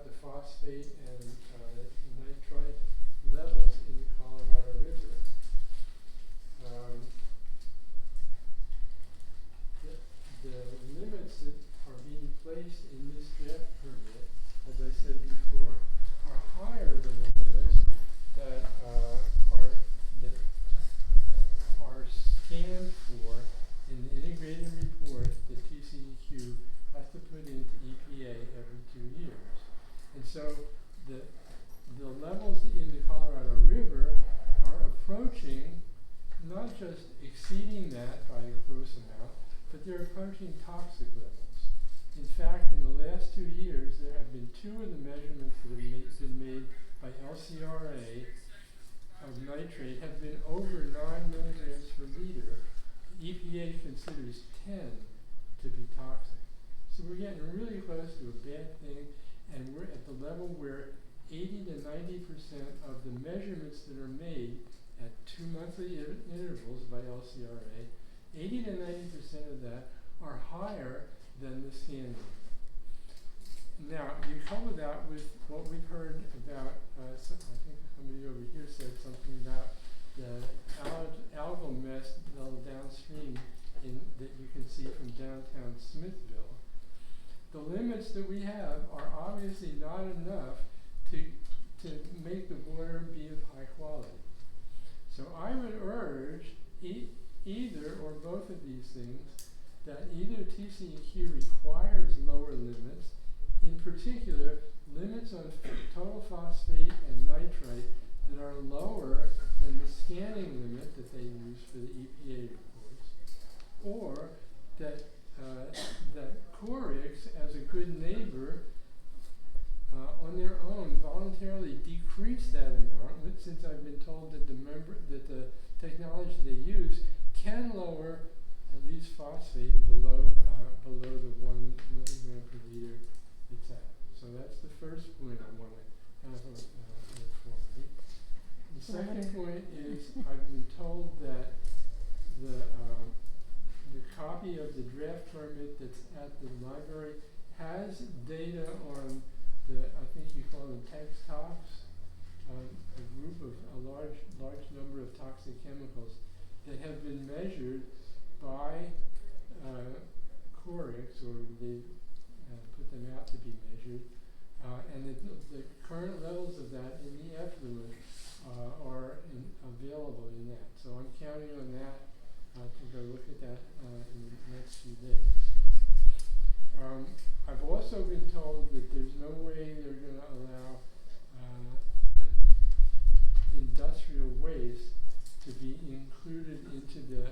about the phosphate and nitrite levels in the Colorado River. The limits that are being placed in this draft permit, as I said before, are higher than the limits that are scanned for in the integrated report that TCEQ has to put into EPA every 2 years. And so the levels in the Colorado River are approaching, not just exceeding that by a gross amount, but they're approaching toxic levels. In fact, in the last 2 years, there have been 2 of the measurements that have been made by LCRA of nitrate have been over 9 milligrams per liter. EPA considers 10 to be toxic. So we're getting really close to a bad thing, and we're at the level where 80 to 90% of the measurements that are made at 2 monthly intervals by LCRA, 80 to 90% of that are higher than the standard. Now, you couple that with what we've heard about, I think somebody over here said something about the algal mess downstream that you can see from downtown Smithville. The limits that we have are obviously not enough to make the water be of high quality. So I would urge either or both of these things, that either TCEQ requires lower limits, in particular limits on total phosphate and nitrite that are lower than the scanning limit that they use for the EPA reports, or that Corix, as a good neighbor, on their own voluntarily decrease that amount, since I've been told that the technology they use can lower at least phosphate below the 1 milligram per liter it's at. So that's the first point I want to have formally. The second point is I've been told that the copy of the draft permit that's at the library has data on I think you call them text tox, a large number of toxic chemicals that have been measured by Corix, or they put them out to be measured, and the current levels of that in the effluent are available in that. So I'm counting on that to go look at that in the next few days. I've also been told that there's no way they're going to allow industrial waste to be included into the